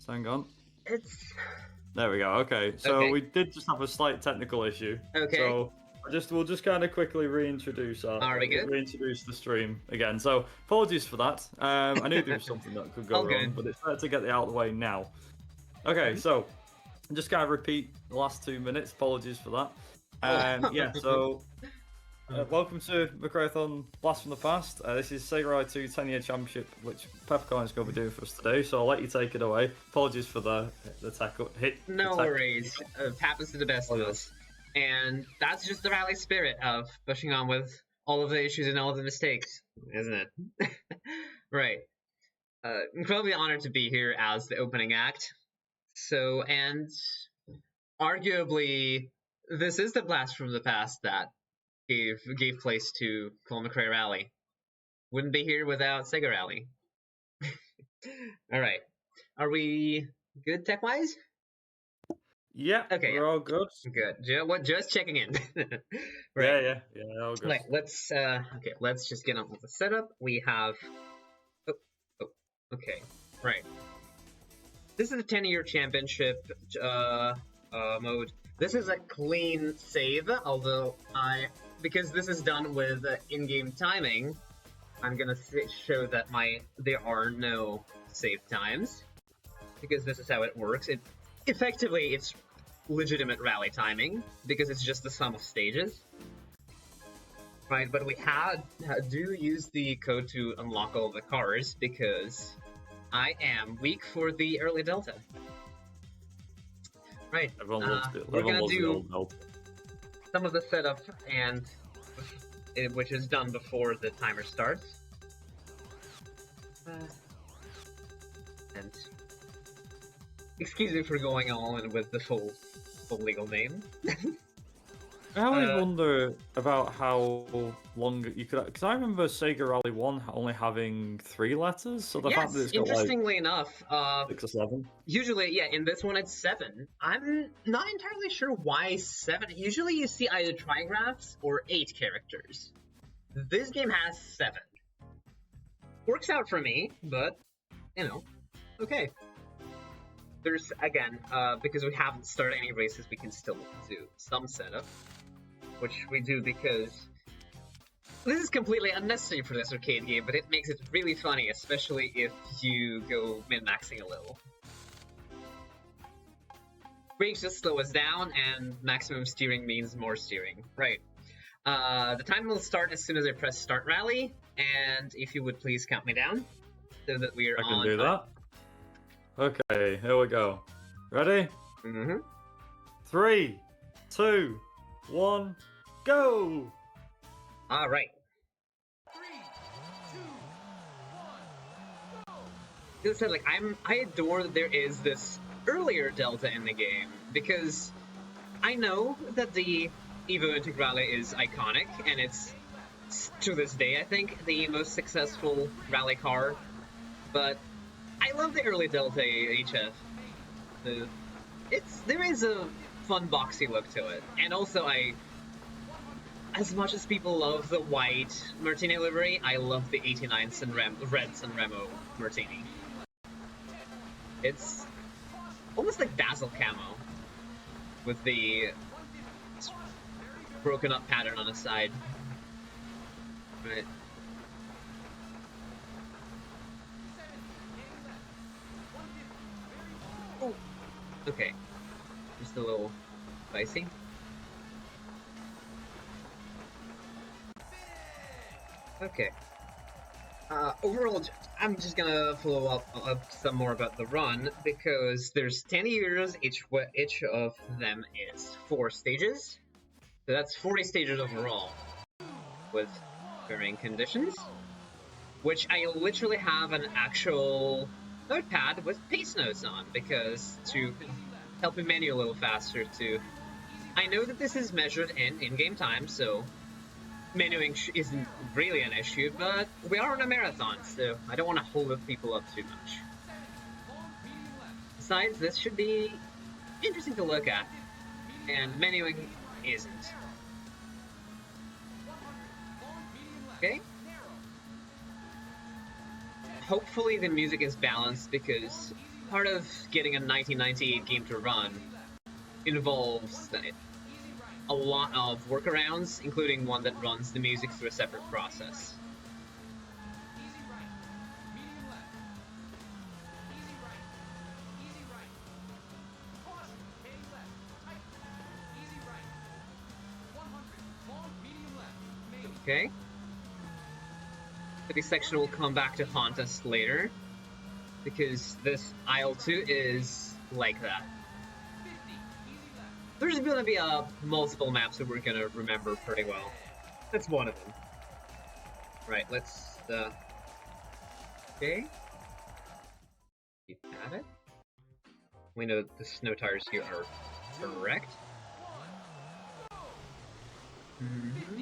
Hang on. It's... There we go. Okay, so Okay. we did just have a slight technical issue. Okay. So we'll just kind of quickly reintroduce reintroduce the stream again. So apologies for that. I knew there was something that could go All wrong, good. but it's better to get it out of the way now. Okay, so just kind of repeat the last 2 minutes. Apologies for that. Yeah, so welcome to McRaeathon Blast from the Past. This is Sega Rally 2 10-year championship, which Peppercorn is going to be doing for us today. So I'll let you take it away. Apologies for the tech hit. No worries. It happens to the best of us. And that's just the rally spirit of pushing on with all of the issues and all of the mistakes, isn't it? Right. Incredibly honored to be here as the opening act. So, and arguably, this is the blast from the past that gave place to Colin McRae Rally. Wouldn't be here without Sega Rally. All right. Are we good tech-wise? Yeah, okay, we're all good. Good. Just checking in. Right. Yeah, all good. Right, let's just get on with the setup. We have... okay, right. This is a 10-year championship mode. This is a clean save, although because this is done with in-game timing, I'm gonna show that there are no save times, because this is how it works. Effectively, it's legitimate rally timing, because it's just the sum of stages. Right, but we do use the code to unlock all the cars, because I am weak for the early Delta. Right, we're gonna do some of the setup, which is done before the timer starts. And excuse me for going on with the full legal name. I always wonder about how long you could, because I remember Sega Rally 1 only having 3 letters, so the fact that it's got interestingly enough, 6 or 7. Usually, yeah, in this one it's 7. I'm not entirely sure why 7. Usually you see either trigraphs or 8 characters. This game has 7. Works out for me, but, okay. There's, again, because we haven't started any races, we can still do some setup, which we do because this is completely unnecessary for this arcade game, but it makes it really funny, especially if you go min-maxing a little. Brakes just slow us down, and maximum steering means more steering. Right. The time will start as soon as I press Start Rally, and if you would please count me down, so that we are on. I can do that. Okay, here we go. Ready? Mm-hmm. 3, 2, 1, go! All right. 3, 2, 1, go! As I said, I adore that there is this earlier Delta in the game, because I know that the Evo Integrale is iconic, and it's, to this day, I think, the most successful rally car, but I love the early Delta HF. There is a fun boxy look to it, and also as much as people love the white Martini livery, I love the 89 red Sanremo Martini. It's almost like Dazzle camo, with the broken up pattern on the side. Right. Oh, okay. Just a little spicy. Okay. Overall, I'm just gonna follow up some more about the run, because there's 10 years, each of them is 4 stages. So that's 40 stages overall, with varying conditions, which I literally have an actual notepad with pace notes on, because to help me menu a little faster I know that this is measured in in-game time, so menuing isn't really an issue, but we are on a marathon, so I don't want to hold people up too much. Besides, this should be interesting to look at, and menuing isn't. Okay? Hopefully the music is balanced, because part of getting a 1998 game to run involves a lot of workarounds, including one that runs the music through a separate process. Okay. This section will come back to haunt us later, because this aisle 2 is like that. There's going to be multiple maps that we're going to remember pretty well. That's one of them. Right, let's, okay. Keep at it. We know the snow tires here are correct. Mm-hmm.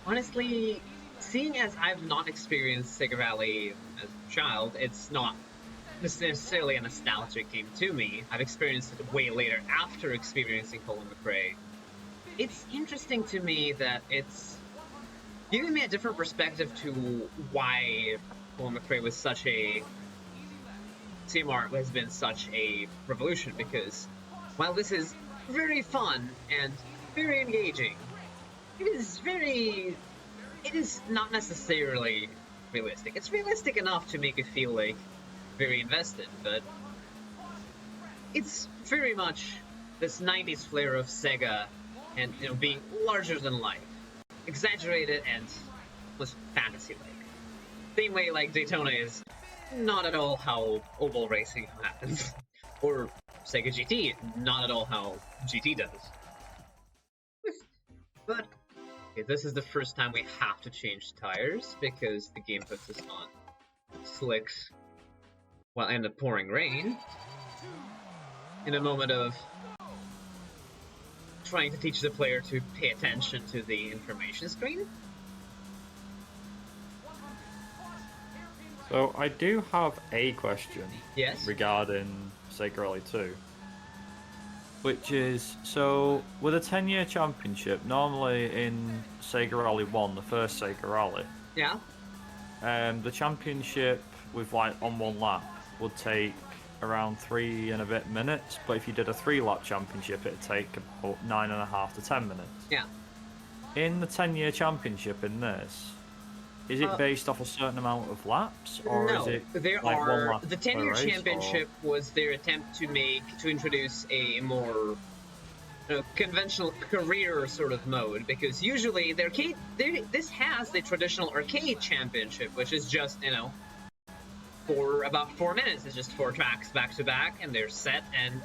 Honestly, seeing as I've not experienced Sega Rally as a child, it's not necessarily a nostalgic game to me. I've experienced it way later after experiencing Colin McRae. It's interesting to me that it's giving me a different perspective to why Colin McRae was such a... CMR has been such a revolution, because while this is very fun and very engaging, it is not necessarily realistic. It's realistic enough to make it feel like very invested, but it's very much this 90s flair of Sega and, you know, being larger than life. Exaggerated and was fantasy-like. Same way like Daytona is not at all how oval racing happens. Or Sega GT, not at all how GT does. But okay, this is the first time we have to change tires, because the game puts us on slicks while in the pouring rain. In a moment of trying to teach the player to pay attention to the information screen. So I do have a question. Yes? Regarding Sega Rally 2. Which is, so with a 10-year championship, normally in Sega Rally 1, the first Sega Rally, Yeah? the championship with like on one lap would take around 3 and a bit minutes, but if you did a 3-lap championship, it'd take about 9.5 to 10 minutes. Yeah. In the 10-year championship in this, is it based off a certain amount of laps, or no, is it there like are 1 lap the per 10-year race, championship was their attempt to introduce a more conventional career sort of mode, because usually this has the traditional arcade championship, which is just, you know, for about 4 minutes. It's just 4 tracks back to back, and they're set, and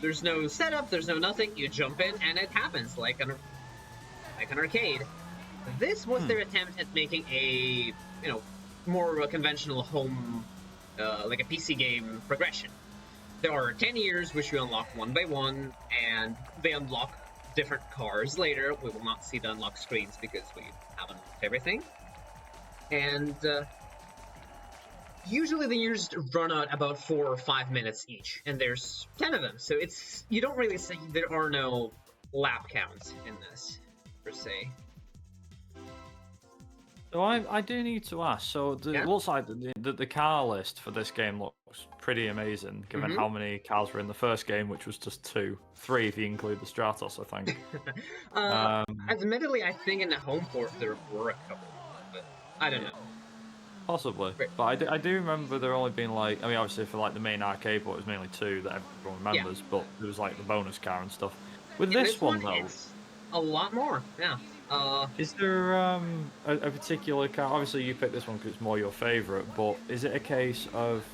there's no setup, there's no nothing. You jump in, and it happens like an arcade. This was their attempt at making a, you know, more of a conventional home, like a PC game progression. There are 10 years which you unlock one by one, and they unlock different cars later. We will not see the unlock screens because we haven't unlocked everything. And usually the years run out about 4 or 5 minutes each, and there's 10 of them. So it's, you don't really see, there are no lap counts in this, per se. So I do need to ask. So it looks like the car list for this game looks pretty amazing, given how many cars were in the first game, which was just 2, 3 if you include the Stratos, I think. Admittedly, I think in the home port there were a couple, but I don't know. Possibly, right. But I do remember there only being like, I mean, obviously for like the main arcade port, it was mainly 2 that everyone remembers, but there was like the bonus car and stuff. With this one though, it's a lot more. Yeah. Is there a particular car? Obviously, you picked this one because it's more your favourite, but is it a case of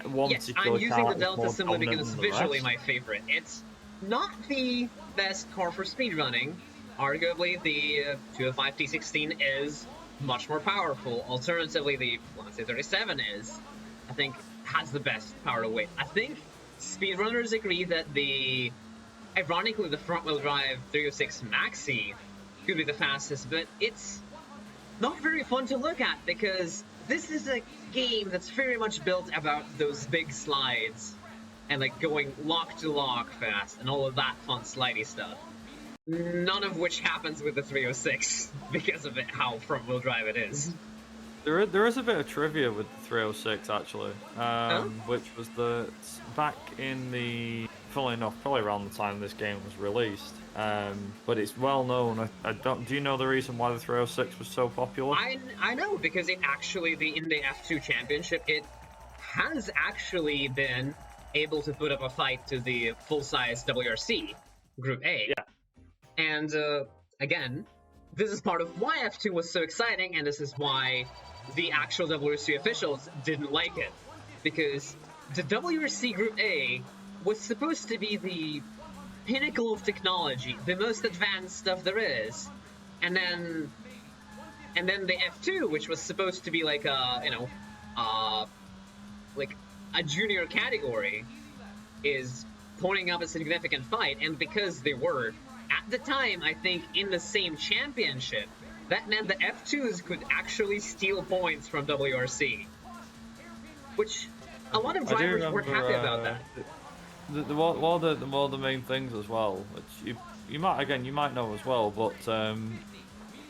one particular car? Yes, I'm using the that was Delta more simply dominant because it's than the visually rest? my favorite. It's not the best car for speedrunning. Arguably, the 205 T16 is much more powerful. Alternatively, the 37 is, I think, has the best power to weight. I think speedrunners agree that ironically, the front-wheel drive 306 Maxi could be the fastest, but it's not very fun to look at because this is a game that's very much built about those big slides and like going lock to lock fast and all of that fun slidey stuff. None of which happens with the 306 because of how front-wheel drive it is. There is a bit of trivia with the 306 actually, Huh? which was back in the, funnily enough, probably around the time this game was released. But it's well known. I don't. Do you know the reason why the 306 was so popular? I know, because it actually, in the F2 Championship, it has actually been able to put up a fight to the full-size WRC Group A. Yeah. And again, this is part of why F2 was so exciting, and this is why the actual WRC officials didn't like it. Because the WRC Group A was supposed to be the pinnacle of technology, the most advanced stuff there is. And then the F2, which was supposed to be like a, like a junior category, is putting up a significant fight. And because they were, at the time, I think, in the same championship, that meant the F2s could actually steal points from WRC. Which, a lot of drivers weren't happy about that. One of the main things as well, which you might know as well, but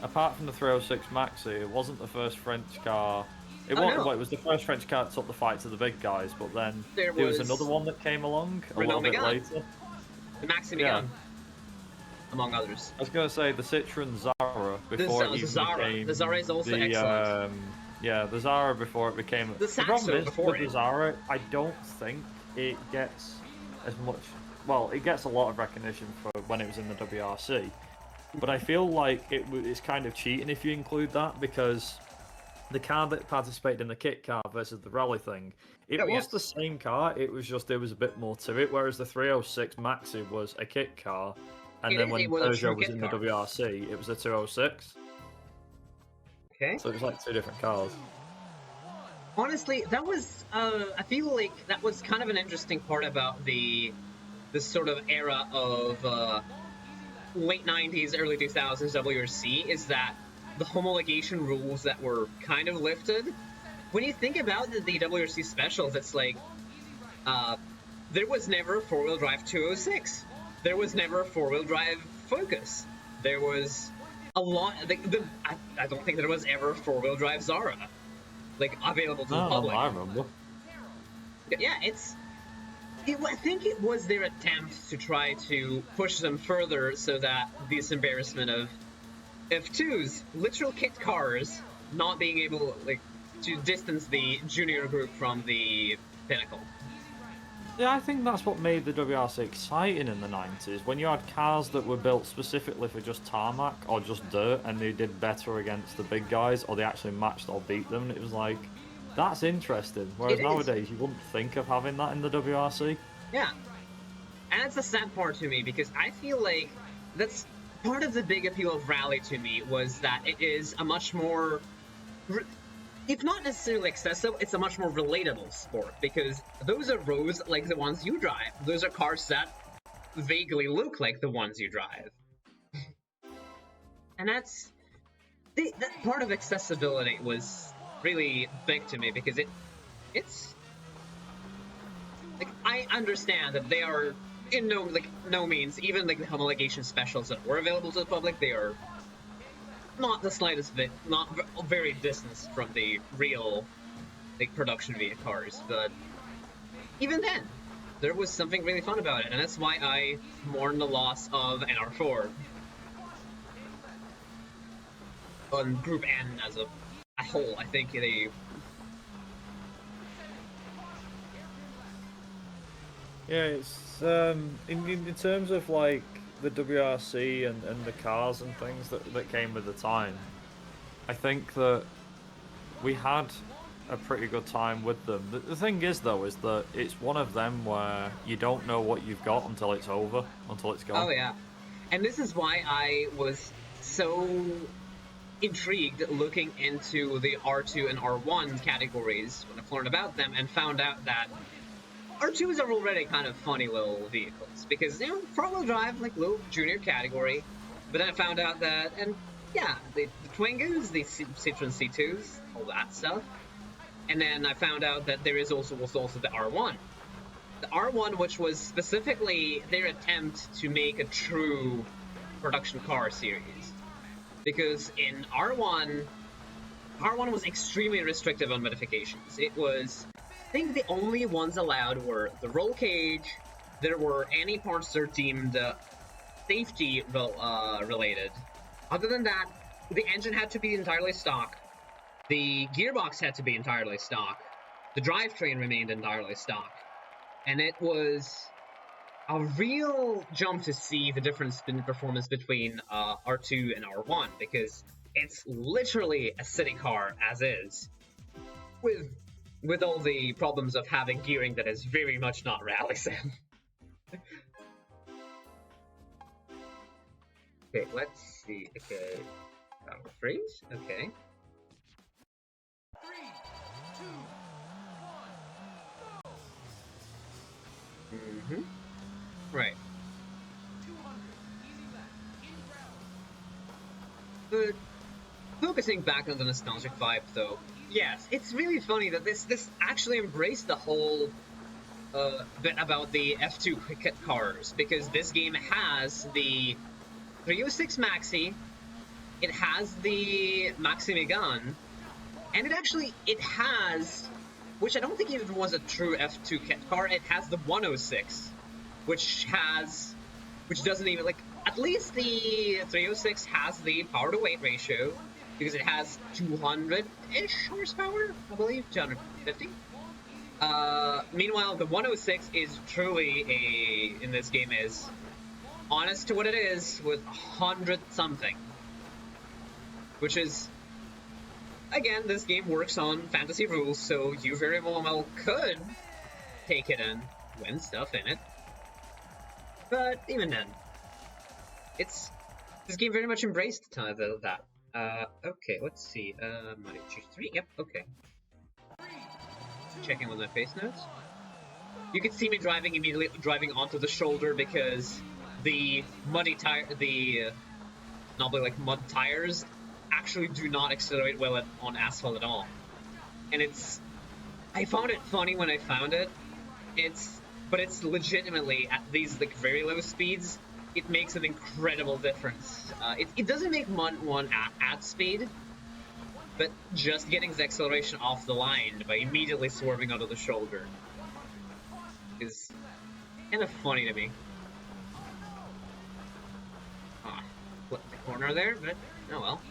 apart from the 306 Maxi, it wasn't the first French car. It was the first French car that took the fight to the big guys, but then there was another one that came along a little bit later. The Maxi Megane, among others. I was going to say the Citroen Zara before it even became the Zara is also excellent. The Zara before it became. The problem is before with the Zara, I don't think it gets as much. Well, it gets a lot of recognition for when it was in the WRC, but I feel like it's kind of cheating if you include that, because the car that participated in the kit car versus the rally thing, it was the same car. It was just there was a bit more to it, whereas the 306 Maxi was a kit car, and then when Peugeot was in the WRC, it was a 206. Okay. So it was like two different cars. Honestly, that was, I feel like that was kind of an interesting part about this sort of era of late 90s, early 2000s WRC, is that the homologation rules that were kind of lifted. When you think about the WRC specials, it's like, there was never four-wheel drive 206. There was never four-wheel drive Focus. There was a lot. I don't think there was ever four-wheel drive Zara, like, available to the public. I remember. Yeah, I think it was their attempt to try to push them further so that this embarrassment of F2s, literal kit cars, not being able, like, to distance the junior group from the pinnacle. Yeah, I think that's what made the WRC exciting in the 90s, when you had cars that were built specifically for just tarmac or just dirt, and they did better against the big guys, or they actually matched or beat them, and it was like, that's interesting. Whereas nowadays, you wouldn't think of having that in the WRC. Yeah. And that's the sad part to me, because I feel like that's part of the big appeal of Rally to me, was that it is a much more, if not necessarily accessible, it's a much more relatable sport, because those are roads like the ones you drive. Those are cars that vaguely look like the ones you drive. And that part of accessibility was really big to me, because it's like, I understand that they are in no means, even like the homologation specials that were available to the public, they are not the slightest bit, not very distant from the real, like, production vehicle cars, but even then, there was something really fun about it, and that's why I mourn the loss of NR4 on Group N as a whole. I think they... Yeah, it's in terms of like the WRC and the cars and things that came with the time, I think that we had a pretty good time with them. The thing is, though, is that it's one of them where you don't know what you've got until it's over, until it's gone. Oh, yeah. And this is why I was so intrigued looking into the R2 and R1 categories when I learned about them, and found out that R2s are already kind of funny little vehicles, because, you know, front-wheel drive, like, little junior category, but then I found out that, and yeah, the Twingos, the Citroen C2s, all that stuff, and then I found out that there was also the R1. The R1, which was specifically their attempt to make a true production car series. Because in R1 was extremely restrictive on modifications. It was, I think the only ones allowed were the roll cage, there were any parts that are deemed safety related. Other than that, the engine had to be entirely stock, the gearbox had to be entirely stock, the drivetrain remained entirely stock, and it was a real jump to see the difference in performance between R2 and R1, because it's literally a city car as is, with all the problems of having gearing that is very much not rally sim. Okay, let's see. Okay, freeze. Okay. 3, 2, 1, go! Right. 200, easy left, in ground. But focusing back on the nostalgic vibe, though, yes, it's really funny that this actually embraced the whole bit about the F2 cricket cars, because this game has the 306 Maxi, it has the Maxi Megane, and it has, which I don't think even was a true F2 kit car, it has the 106, which doesn't even, like, at least the 306 has the power to weight ratio, because it has 200-ish horsepower, I believe, 250. Meanwhile, the 106 is truly in this game is honest to what it is, with 100-something. Which is, again, this game works on fantasy rules, so you very well could take it and win stuff in it. But even then, this game very much embraced that. Okay, let's see. Money G3. Yep. Okay. Checking with my face notes. You can see me immediately driving onto the shoulder because the mud tires actually do not accelerate well on asphalt at all. And I found it funny when I found it. But it's legitimately at these like very low speeds, it makes an incredible difference. It doesn't make one at speed, but just getting the acceleration off the line by immediately swerving onto the shoulder is kind of funny to me. Flip the corner there, but oh well.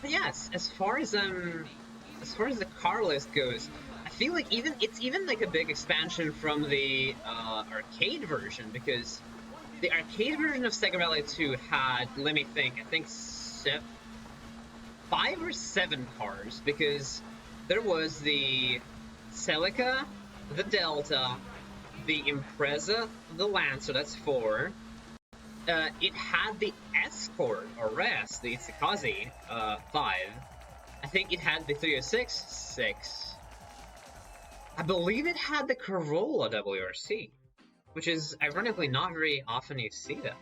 But yes, as far as the car list goes, I feel like it's even like a big expansion from the arcade version, because the arcade version of Sega Rally 2 had, let me think, I think 5 or 7 cars, because there was the Celica, the Delta, the Impreza, the Lancer, that's 4. It had the Escort, or RES, the Tsukasa, 5. I think it had the 306, 6. I believe it had the Corolla WRC, which is ironically not very often you see that.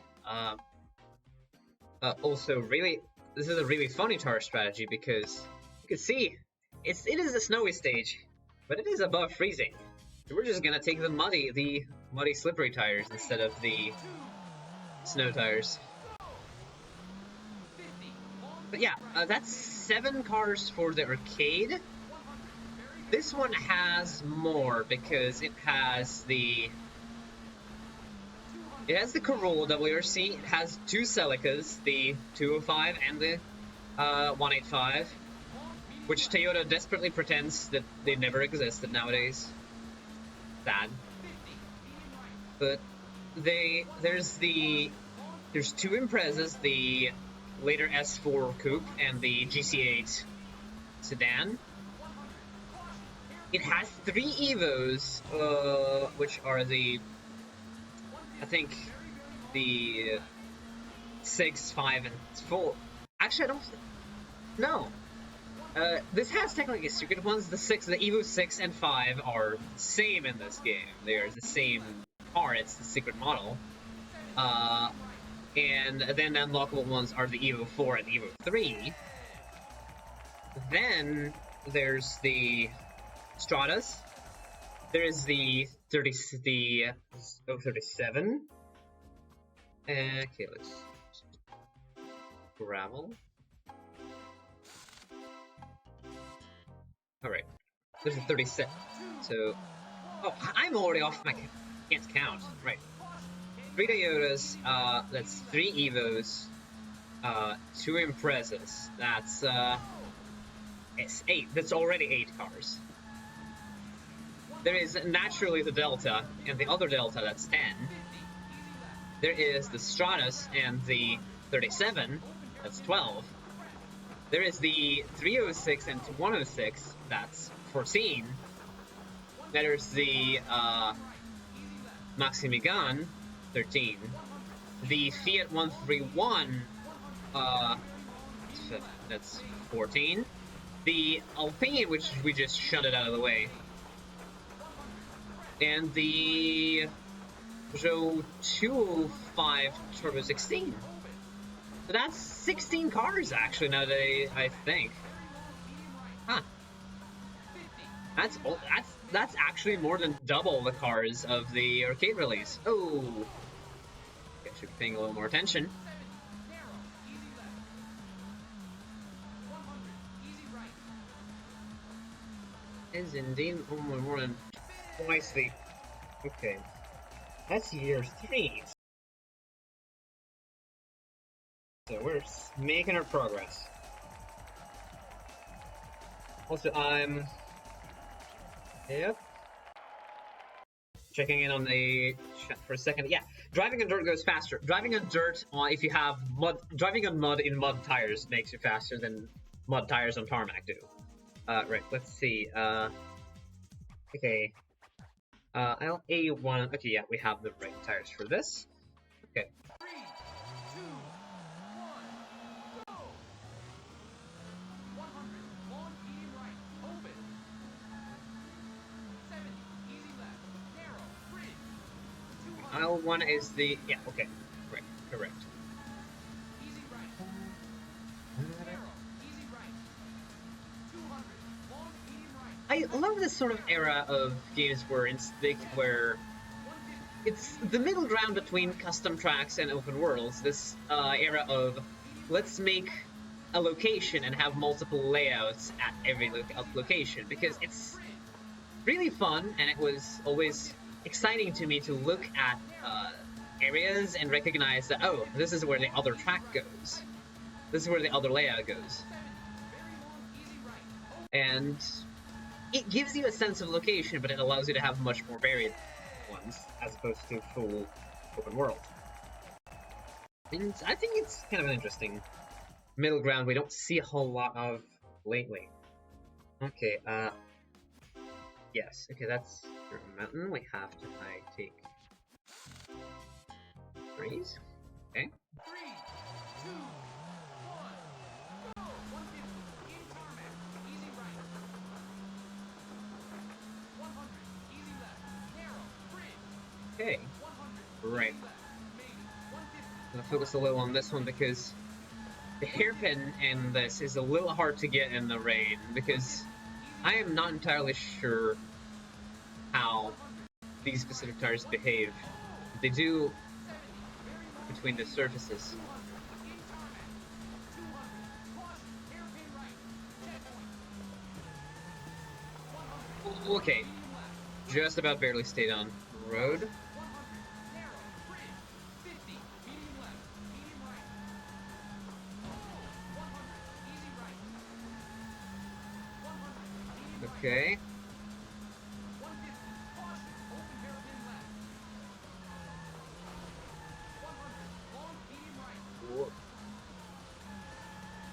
Also, really, this is a really funny tire strategy, because you can see it is a snowy stage, but it is above freezing. So we're just gonna take the muddy slippery tires instead of the snow tires. But yeah, that's 7 cars for the arcade. This one has more because it has the Corolla WRC. It has 2 Celicas, the 205 and the 185, which Toyota desperately pretends that they never existed nowadays. Sad. But there's 2 Imprezas, the later S4 Coupe and the GC8 sedan. It has 3 Evos, which are I think the 6, 5, and 4. Actually, I don't no. This has technically secret ones. The Evo 6 and 5 are the same in this game. They are the same car. It's the secret model. And then the unlockable ones are the Evo 4 and Evo 3. Then there's the Stratas. There's the 37. Okay, let's gravel. Alright, there's a 37. So, oh, I'm already off my. Can't count. Right. 3 Toyotas, that's 3 Evos, 2 Imprezas. That's, it's 8. That's already 8 cars. There is naturally the Delta, and the other Delta, that's 10. There is the Stratus and the 37, that's 12. There is the 306 and 106, that's 14. There's the, Maximigan, 13. The Fiat 131, that's 14. The Alpine, which we just shunted out of the way. And the Peugeot 205 Turbo 16. So that's 16 cars, actually, now that I think. Huh. That's actually more than double the cars of the arcade release. Oh. I should be paying a little more attention. Is indeed more than twice the. Okay. That's year 3. So we're making our progress. Also, I'm. Yep. Checking in on the chat for a second. Yeah, driving on dirt goes faster. Driving on dirt, if you have mud, driving on mud in mud tires makes you faster than mud tires on tarmac do. Right. Let's see. Okay. LA1. Okay, yeah, we have the right tires for this. Okay. 3, 2, 1, go! 100, long, medium right, open. 70, easy left, narrow, bridge. 200. L1 is the. Yeah, okay. Right, correct. Easy right. Narrow, easy right. 200, long, medium right. I love this sort of era of games where it's the middle ground between custom tracks and open worlds. This era of let's make a location and have multiple layouts at every location, because it's really fun, and it was always exciting to me to look at areas and recognize that, oh, this is where the other track goes. This is where the other layout goes. And it gives you a sense of location, but it allows you to have much more varied ones, as opposed to full open world. And I think it's kind of an interesting middle ground we don't see a whole lot of lately. Okay, yes, okay, that's through a mountain. We have to, take trees. Okay. 3, 2, 1, go! 150, in tarmac, easy right. 100, easy left, narrow, bridge. Okay. 100, Right. left, maybe. 150. I'm gonna focus a little on this one because the hairpin in this is a little hard to get in the rain, because I am not entirely sure how these specific tires behave. They do between the surfaces. Okay, just about barely stayed on road. Okay.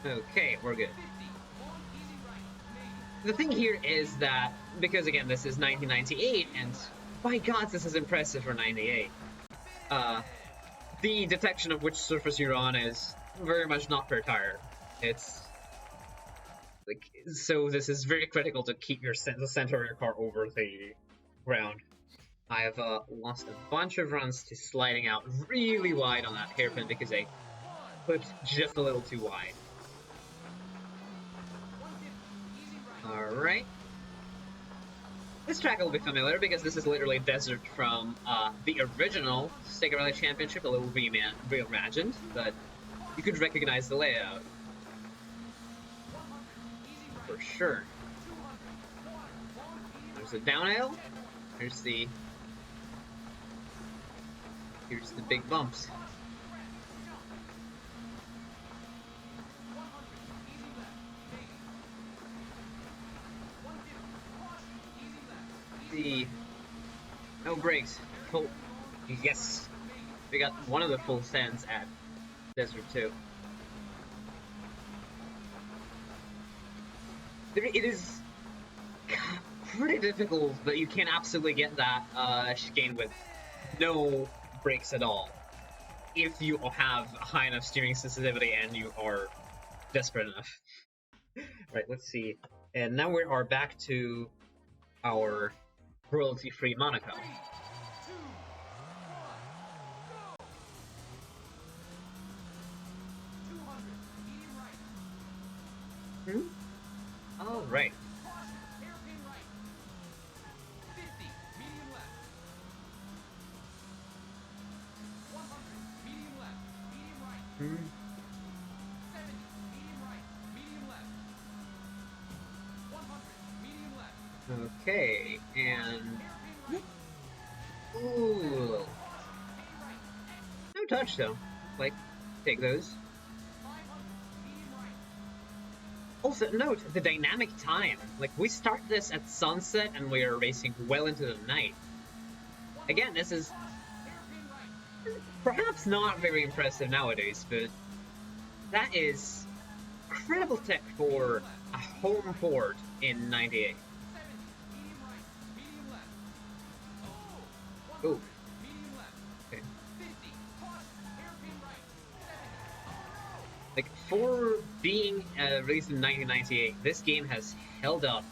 Okay, we're good. The thing here is that, because again, this is 1998, and by God, this is impressive for 98. The detection of which surface you're on is very much not per tire. It's like, so this is very critical to keep the center of your car over the ground. I have lost a bunch of runs to sliding out really wide on that hairpin because I put just a little too wide. Alright. This track will be familiar because this is literally desert from the original Sega Rally Championship, a little reimagined, but you could recognize the layout. For sure. There's the downhill. Here's the big bumps. No brakes. Full. Yes, we got one of the full sends at Desert 2. It is pretty difficult, but you can absolutely get that chicane with no brakes at all. If you have a high enough steering sensitivity and you are desperate enough. Right, let's see. And now we are back to our royalty-free Monaco. All right. Okay, and ooh, no touch though. Like, take those. Also, note the dynamic time. Like, we start this at sunset and we are racing well into the night. Again, this is perhaps not very impressive nowadays, but that is incredible tech for a home port in '98. Oh. Okay. Like, for being released in 1998, this game has held up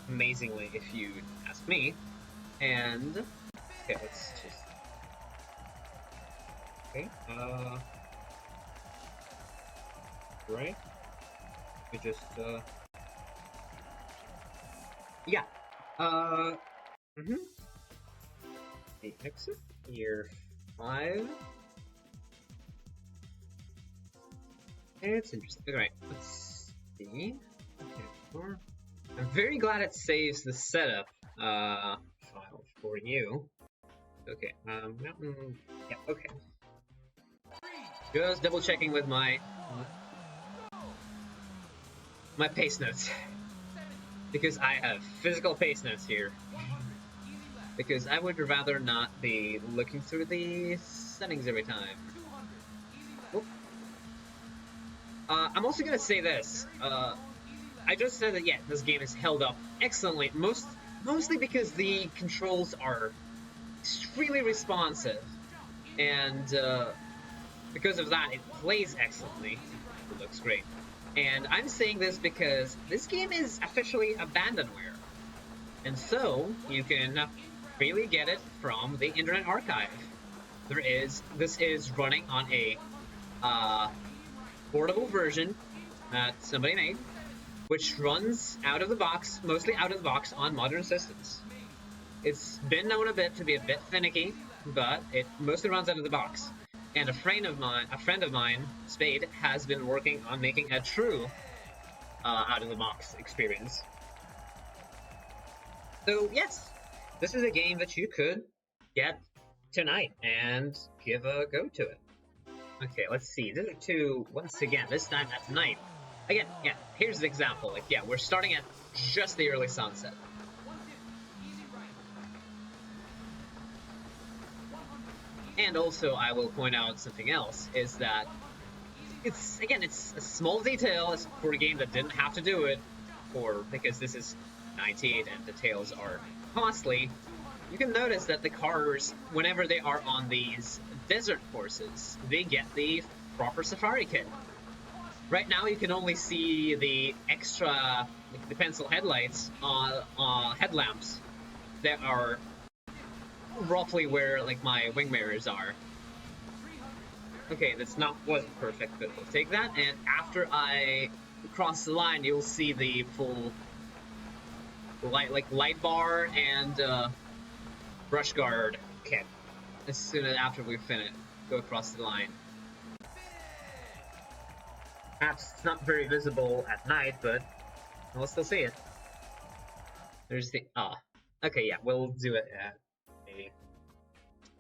amazingly, if you ask me. And okay, let's just right. We just yeah. The exit year 5. It's interesting. Alright, let's see. Okay, 4. I'm very glad it saves the setup file for you. Okay, yeah, okay. Just double checking with my pace notes. Because I have physical pace notes here. Because I would rather not be looking through the settings every time. Oh. I'm also gonna say this. I just said that, yeah, this game is held up excellently, mostly because the controls are extremely responsive. And because of that, it plays excellently. It looks great. And I'm saying this because this game is officially abandonware. And so, you can freely get it from the Internet Archive. This is running on a portable version that somebody made, which runs out of the box, mostly out of the box on modern systems. It's been known a bit to be a bit finicky, but it mostly runs out of the box. And a friend of mine, Spade, has been working on making a true out of the box experience. So yes, this is a game that you could get tonight and give a go to it. Okay, let's see. Desert 2, once again, this time at night. Again, yeah, here's the example. Like, yeah, we're starting at just the early sunset. And also, I will point out something else, is that it's a small detail for a game that didn't have to do it, because this is 98 and details are costly. You can notice that the cars, whenever they are on these desert courses, they get the proper safari kit. Right now, you can only see the extra, the pencil headlights on headlamps that are roughly where, like, my wing mirrors are. Okay, wasn't perfect, but we'll take that. And after I cross the line, you'll see the full light bar and brush guard kit. As soon as after we finish, go across the line. Perhaps it's not very visible at night, but we'll still see it. There's the okay, yeah, we'll do it at a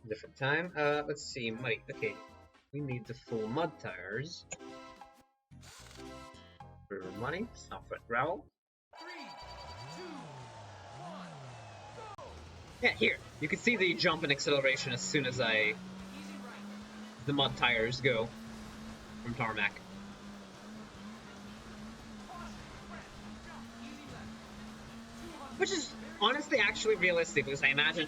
different time. Let's see, muddy. Okay, we need the full mud tires. For money, software gravel. 3, 2, 1, go! Yeah, here. You can see the jump and acceleration as soon as the mud tires go from tarmac. Which is honestly actually realistic, because I imagine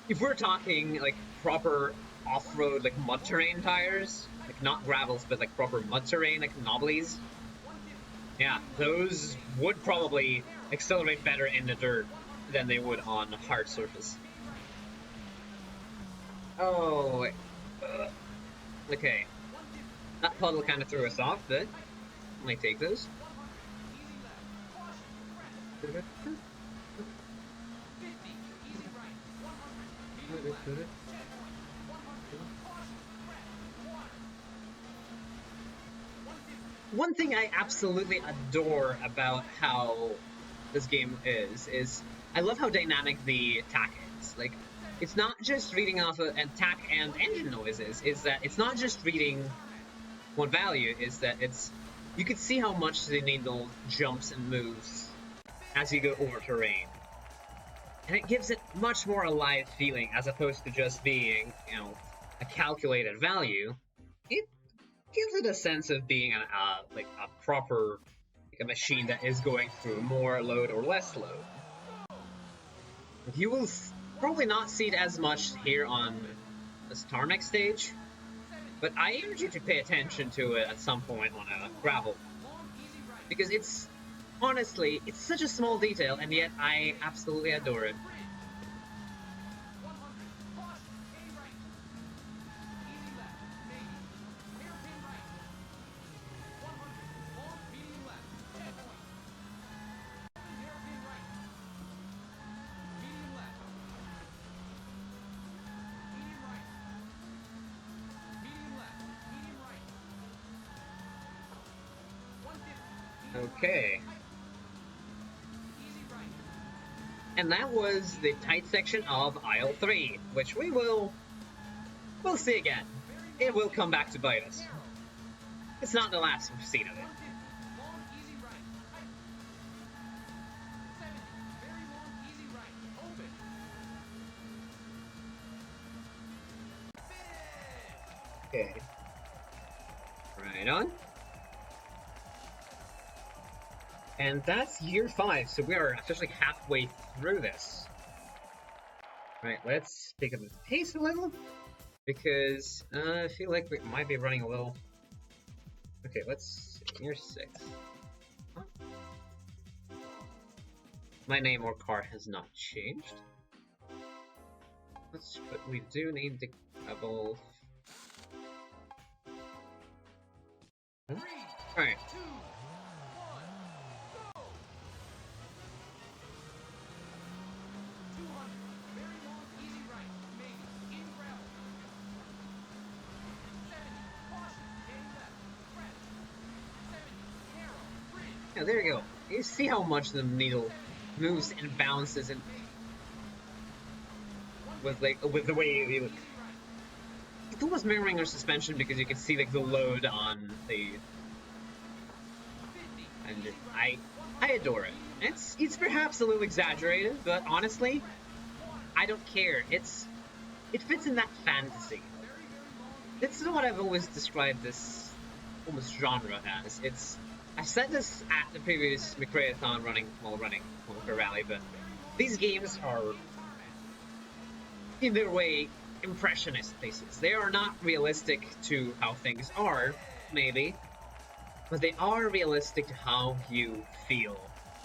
if we're talking like proper off-road like mud terrain tires, like not gravels but like proper mud terrain like knobblies, yeah, those would probably accelerate better in the dirt than they would on hard surface. Oh, wait. Okay. That puddle kind of threw us off, but I might take those. 50, easy right, 100, medium left, 10, 100, caution, crest, 1. One thing I absolutely adore about how this game is I love how dynamic the attack is. Like, it's not just reading off of attack and engine noises, is that it's not just reading one value, is that you can see how much the needle jumps and moves as you go over terrain. And it gives it much more alive feeling as opposed to just being, you know, a calculated value. It gives it a sense of being a proper a machine that is going through more load or less load. You will probably not see it as much here on this tarmac stage, but I urge you to pay attention to it at some point on a gravel, because it's honestly, it's such a small detail, and yet I absolutely adore it. Okay. And that was the tight section of aisle 3, which we'll see again. It will come back to bite us. It's not the last we've seen of it. Okay. Right on. And that's year 5, so we are officially halfway through this. Right, let's pick up the pace a little, because I feel like we might be running a little... Okay, let's see, year 6. Huh? My name or car has not changed. But we do need the gravel. Huh? Alright. Yeah, there you go. You see how much the needle moves and bounces, and with the way you it's almost mirroring our suspension, because you can see like the load on the, and I adore it. It's perhaps a little exaggerated, but honestly, I don't care. It fits in that fantasy. This is what I've always described this almost genre as. I said this at the previous McRaeathon running for Rally, but these games are, in their way, impressionist pieces. They are not realistic to how things are, maybe, but they are realistic to how you feel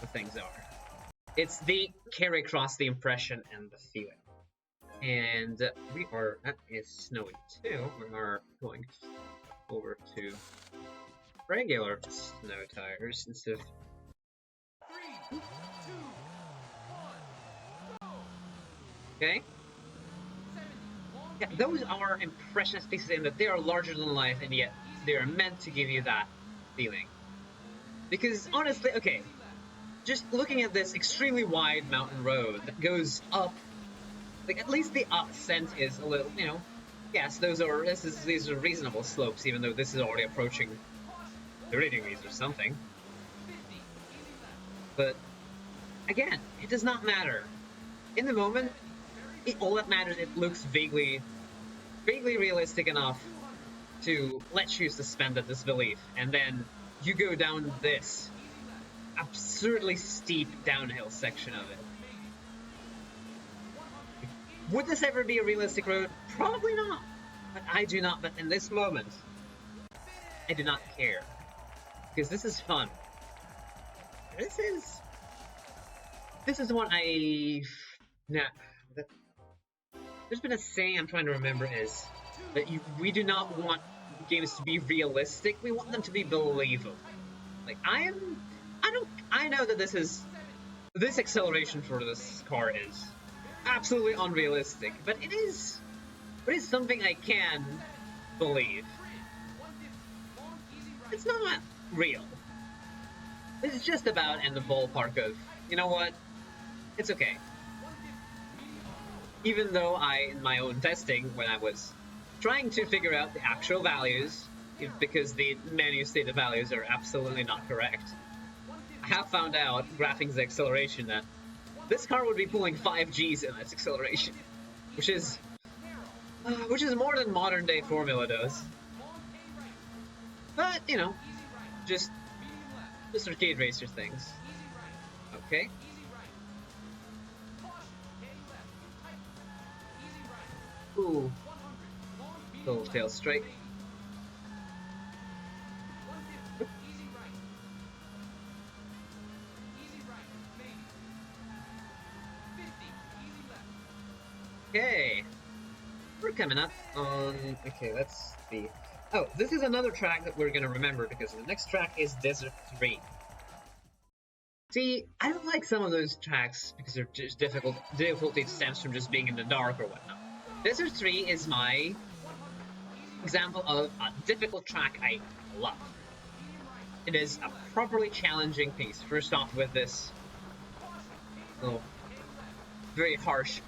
what things are. They carry across the impression and the feeling. And that is snowy too. We are going over to regular snow tires instead of 3, 2, Okay? Yeah, those are impressionist pieces in that they are larger than life, and yet they are meant to give you that feeling. Because honestly, okay, just looking at this extremely wide mountain road that goes up, like at least the ascent is a little, you know, yes, these are reasonable slopes, even though this is already approaching 30 degrees or something. But again, it does not matter. In the moment, all that matters, it looks vaguely realistic enough to let you suspend that disbelief, and then you go down this absurdly steep downhill section of it. Would this ever be a realistic road? Probably not. But I do not. But in this moment, I do not care, because this is fun. This is what I. Nah. There's been a saying I'm trying to remember is that we do not want games to be realistic. We want them to be believable. Like I know that this acceleration for this car is absolutely unrealistic, but it is something I can believe. It's not real. It's just about in the ballpark of, you know what? It's okay. Even though in my own testing, when I was trying to figure out the actual values, because the menu stated values are absolutely not correct, I have found out, graphing the acceleration, that this car would be pulling 5 Gs in its acceleration, which is more than modern day Formula does. But you know, just arcade racer things. Okay. Ooh. Little tail straight. Okay. We're coming up on... Okay, let's see. Oh, this is another track that we're gonna remember, because the next track is Desert 3. See, I don't like some of those tracks because they're just difficult. Difficulty stems from just being in the dark or whatnot. Desert 3 is my example of a difficult track I love. It is a properly challenging piece. First off with this little, very harsh...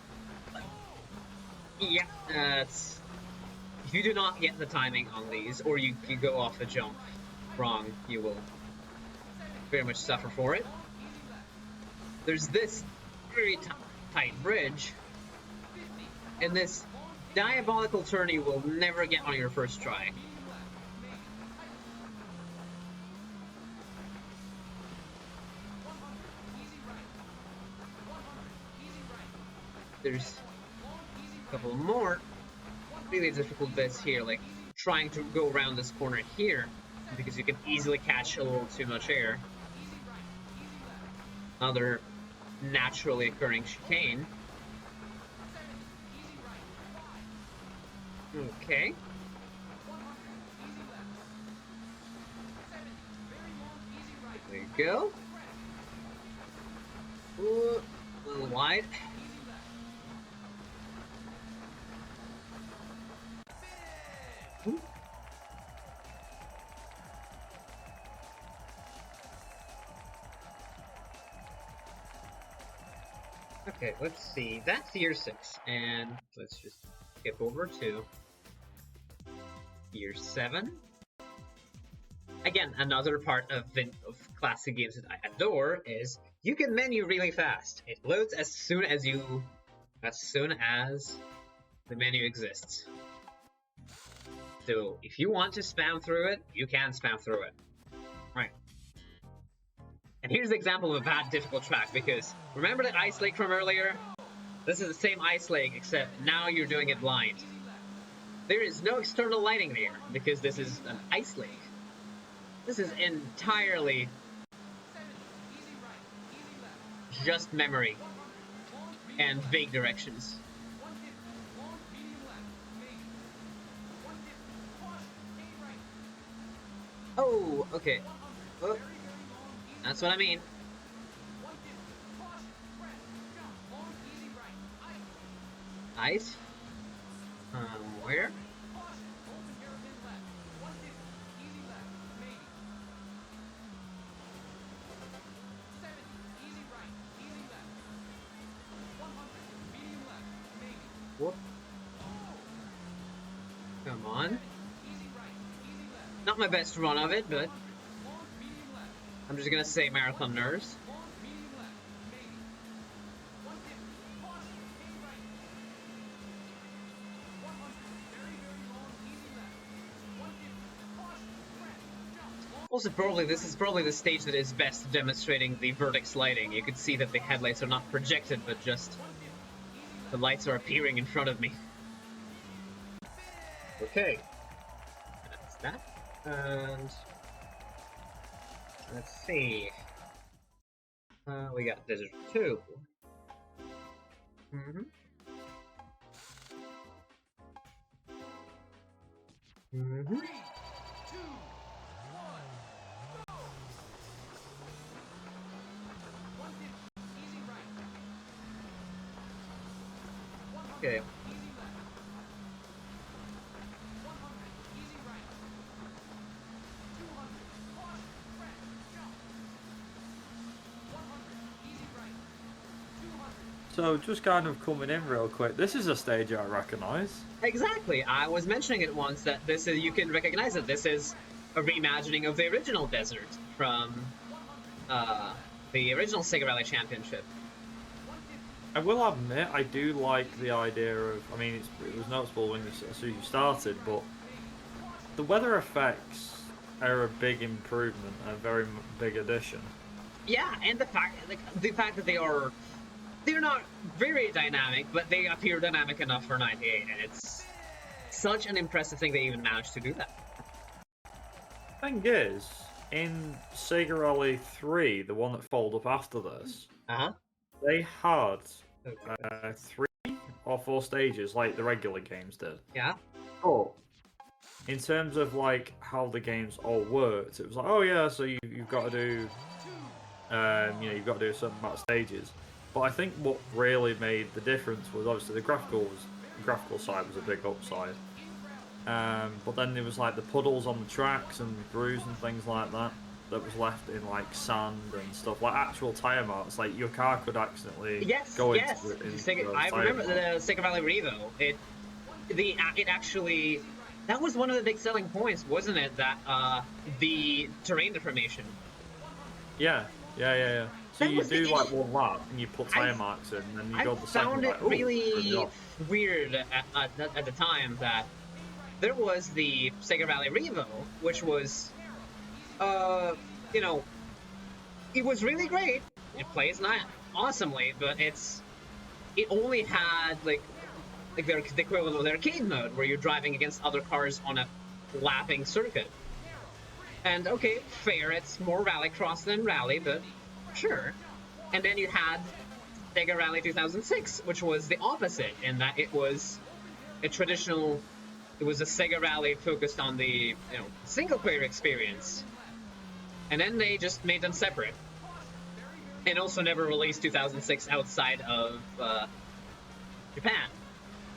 Yeah, if you do not get the timing on these, or you go off the jump wrong, you will very much suffer for it. There's this very tight bridge, and this diabolical turn you will never get on your first try. There's a couple more really difficult bits here, like trying to go around this corner here, because you can easily catch a little too much air. Another naturally occurring chicane. Okay. There you go. Ooh, a little wide. Ooh. Okay, let's see. That's year 6, and let's just skip over to year 7. Again, another part of classic games that I adore is you can menu really fast. It loads as soon as the menu exists. So if you want to spam through it, you can spam through it. Right. And here's the example of a bad difficult track, because remember that ice lake from earlier? This is the same ice lake, except now you're doing it blind. There is no external lighting there, because this is an ice lake. This is entirely just memory and vague directions. Oh, okay. Oh, that's what I mean. Nice. Where? Open hairpin left. 150. Easy left. Maybe. 70. Easy right. Easy left. 100. Medium left. Maybe. Whoop. Come on. Easy right. Easy left. Not my best run of it, but Long, medium left. I'm just gonna say marathon nerves. Long, medium left. Maybe. 150. Caution. Hang right. 100. Very, very long. Easy left. 150. Caution. Crest. Jump. Also, this is probably the stage that is best demonstrating the vertex lighting. You can see that the headlights are not projected, but just the lights are appearing in front of me. Okay. That's that. And let's see. We got Desert 2. Mm-hmm. Mm-hmm. 3, 2, 1, go! 150. Easy right. 100. Okay. Easy left. 100. Easy right. 200. Caution. Crest. Jump. 100. Easy right. 200. So just kind of coming in real quick. This is a stage I recognise. Exactly. I was mentioning it once that this is, you can recognize that this is a reimagining of the original desert from the original Sega Rally Championship. I will admit, I do like the idea of. I mean, it was noticeable when as soon as you started, but the weather effects are a big improvement, a very big addition. Yeah, and the fact that they're not very dynamic, but they appear dynamic enough for 98, and it's such an impressive thing they even managed to do that. Thing is, in Sega Rally 3, the one that followed up after this, Uh-huh. they had Okay. 3 or 4 stages like the regular games did. Yeah. But in terms of like how the games all worked, it was like, oh yeah, so you've got to do, you've got to do a certain amount of stages. But I think what really made the difference was obviously the graphical side was a big upside. But then there was like the puddles on the tracks and grooves and things like that was left in like sand and stuff, like actual tire marks. Like your car could accidentally go into Sega, I remember the Sega Rally Revo. It actually, that was one of the big selling points, wasn't it? That the terrain deformation. Yeah. So That you was do the like issue. one lap and you put tire marks in, and then you go the second. found it like, "Ooh, really turn it off." weird at the time that there was the Sega Rally Revo, which was, it was really great. It plays awesomely, but it only had like the equivalent of the arcade mode, where you're driving against other cars on a lapping circuit. And okay, fair, it's more rallycross than rally, but sure. And then you had Sega Rally 2006, which was the opposite, in that it was a Sega Rally focused on the single player experience. And then they just made them separate. And also never released 2006 outside of Japan,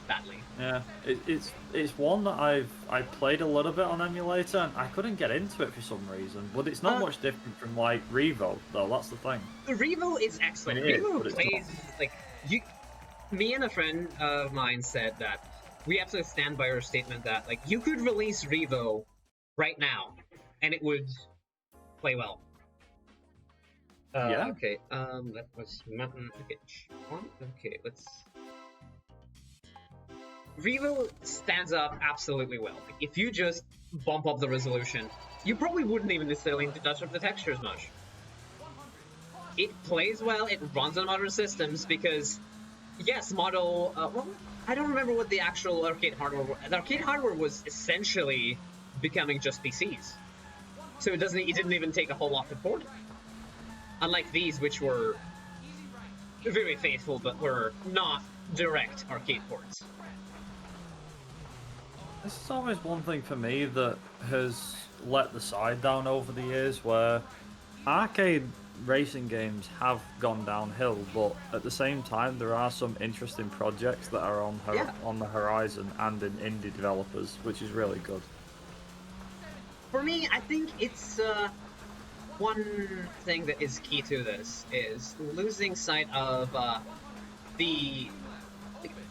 sadly. Yeah, it's one that I played a little bit on emulator, and I couldn't get into it for some reason. But it's not much different from like Revo, though. That's the thing. The Revo is excellent. It is, Revo but it's plays like you. Me and a friend of mine said that we absolutely stand by our statement that like you could release Revo right now, and it would play well. Yeah. Okay. That was Mountain. Okay. Okay. Let's. Revo stands up absolutely well. If you just bump up the resolution, you probably wouldn't even necessarily need to touch up the textures much. It plays well, it runs on modern systems because, yes, I don't remember what the actual arcade hardware was. The arcade hardware was essentially becoming just PCs. So it didn't even take a whole lot to port it. Unlike these, which were very faithful, but were not direct arcade ports. This is always one thing for me that has let the side down over the years, where arcade racing games have gone downhill, but at the same time, there are some interesting projects that are on the horizon and in indie developers, which is really good. For me, I think it's one thing that is key to this is losing sight of the.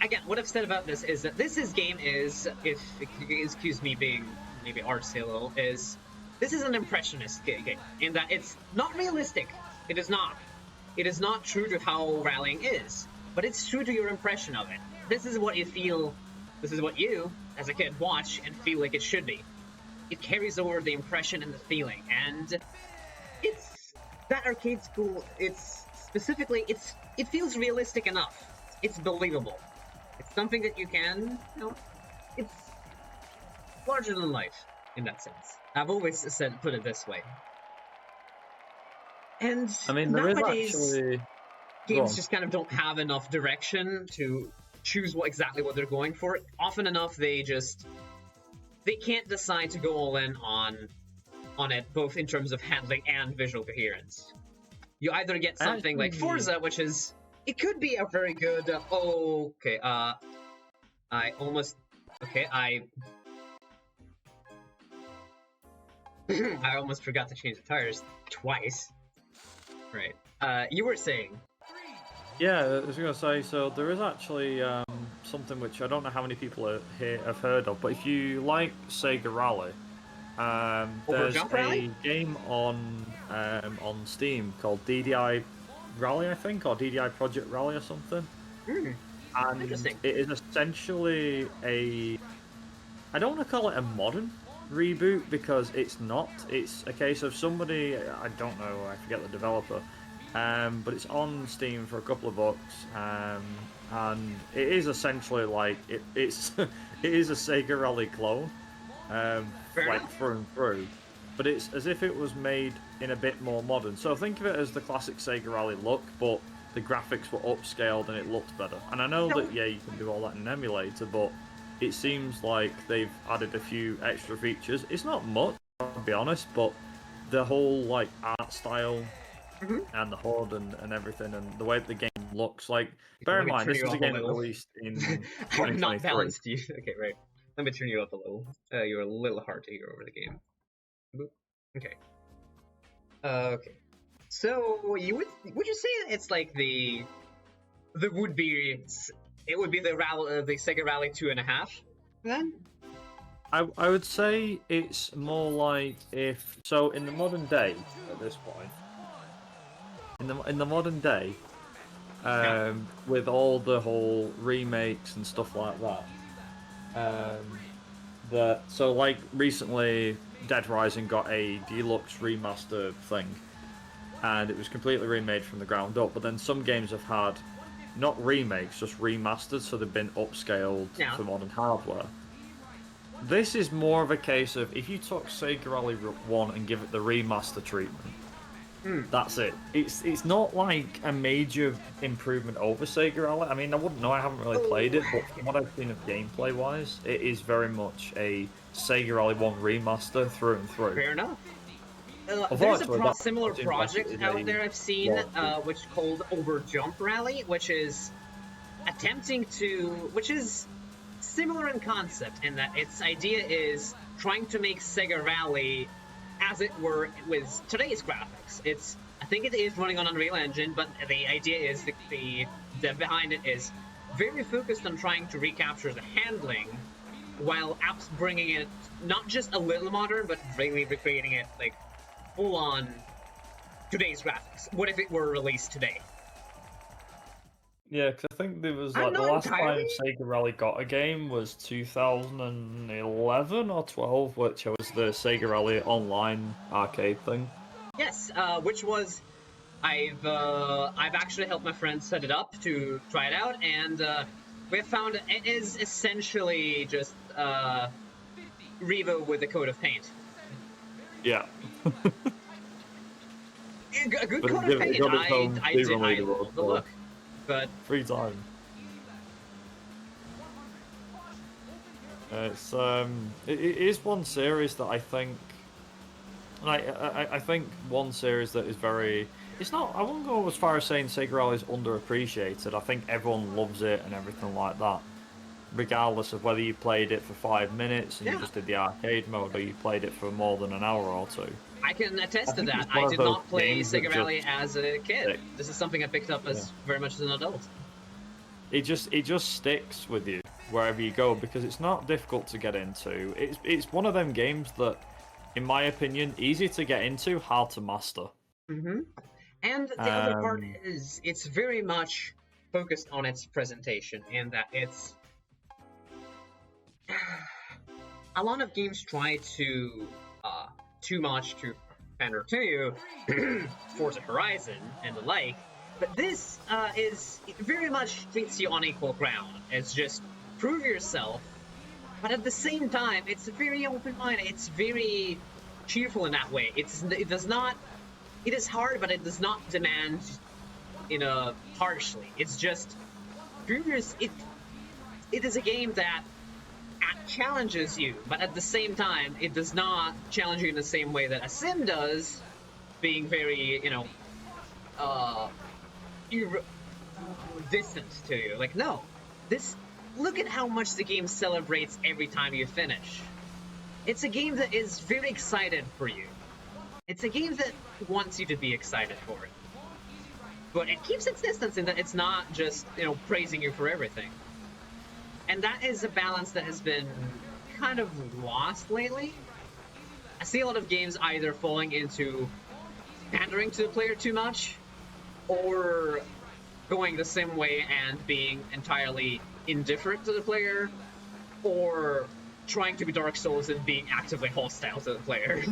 Again, what I've said about this is that this game is, if excuse me being maybe artsy a little, is this is an impressionist game in that it's not realistic. It is not. It is not true to how rallying is, but it's true to your impression of it. This is what you feel. This is what you, as a kid, watch and feel like it should be. It carries over the impression and the feeling, and it's that arcade school. It's specifically, it feels realistic enough. It's believable. It's something that you can, it's larger than life in that sense. I've always put it this way. And I mean, there nowadays, is actually games just kind of don't have enough direction to choose exactly what they're going for. Often enough, they can't decide to go all in on it, both in terms of handling and visual coherence. You either get something like Forza, which is, it could be a very good, I almost, I almost forgot to change the tires twice. Right. You were saying? Yeah, I was going to say, so there is actually something which I don't know how many people here have heard of, but if you like Sega Rally, there's a game on Steam called DDI Rally, I think, or DDI Project Rally or something. And Interesting. it is essentially I don't want to call it a modern reboot because it's not. It's a case of somebody, I don't know, I forget the developer, but it's on Steam for a couple of bucks, and it is essentially like it's it is a Sega Rally clone, like through and through, but it's as if it was made in a bit more modern. So think of it as the classic Sega Rally look, but the graphics were upscaled and it looked better. And I know that you can do all that in an emulator, but it seems like they've added a few extra features. It's not much, I'll be honest, but the whole like art style and the HUD and everything and the way that the game looks, like, bear in mind, this is a game that released in 2023. I've not balanced you. Okay, right. Let me turn you up a little. You're a little hard to hear over the game. Okay. Okay. So would you say it's like it would be the Sega Rally 2.5 then? I would say it's more like if so in the modern day at this point. In the modern day, with all the whole remakes and stuff like that, so like recently Dead Rising got a deluxe remaster thing, and it was completely remade from the ground up. But then some games have had not remakes, just remastered, so they've been upscaled for modern hardware. This is more of a case of if you took Sega Rally 1 and give it the remaster treatment, that's it. It's not like a major improvement over Sega Rally. I mean, I wouldn't know, I haven't really played it, but from what I've seen of gameplay-wise, it is very much a Sega Rally 1 remaster through and through. Fair enough. There's a similar project out there I've seen, which is called Overjump Rally, which is which is similar in concept in that its idea is trying to make Sega Rally, as it were, with today's graphics. I think it is running on Unreal Engine, but the idea is the dev behind it is very focused on trying to recapture the handling, while apps bringing it not just a little modern, but really recreating it like full on today's graphics. What if it were released today? Yeah, because I think there was like the last time Sega Rally got a game was 2011 or 12, which was the Sega Rally Online arcade thing. Yes, which was I've actually helped my friend set it up to try it out, and we have found it is essentially just Revo with a coat of paint. Yeah. A good coat of paint. I love the look. But free time. It's it is one series that I think, I think one series that is very, it's not. I won't go as far as saying Sega Rally is underappreciated. I think everyone loves it and everything like that, regardless of whether you played it for 5 minutes and you just did the arcade mode, or you played it for more than an hour or two. I can attest to think that. it's one I of did those not play games that Sega Rally as a kid. stick. This is something I picked up as very much as an adult. It just sticks with you wherever you go because it's not difficult to get into. It's one of them games that, in my opinion, easy to get into, hard to master. Mm-hmm. And the other part is it's very much focused on its presentation, and that it's a lot of games try to too much to pander to you, Forza Horizon and the like, but this is it very much treats you on equal ground. It's just prove yourself, but at the same time, it's very open-minded. It's very cheerful in that way. It does not. It is hard, but it does not demand harshly. It's just prove yourself. It is a game that challenges you, but at the same time, it does not challenge you in the same way that a sim does, being very, distant to you. Like, no, look at how much the game celebrates every time you finish. It's a game that is very excited for you. It's a game that wants you to be excited for it. But it keeps its distance in that it's not just, praising you for everything. And that is a balance that has been kind of lost lately. I see a lot of games either falling into pandering to the player too much, or going the same way and being entirely indifferent to the player, or trying to be Dark Souls and being actively hostile to the player.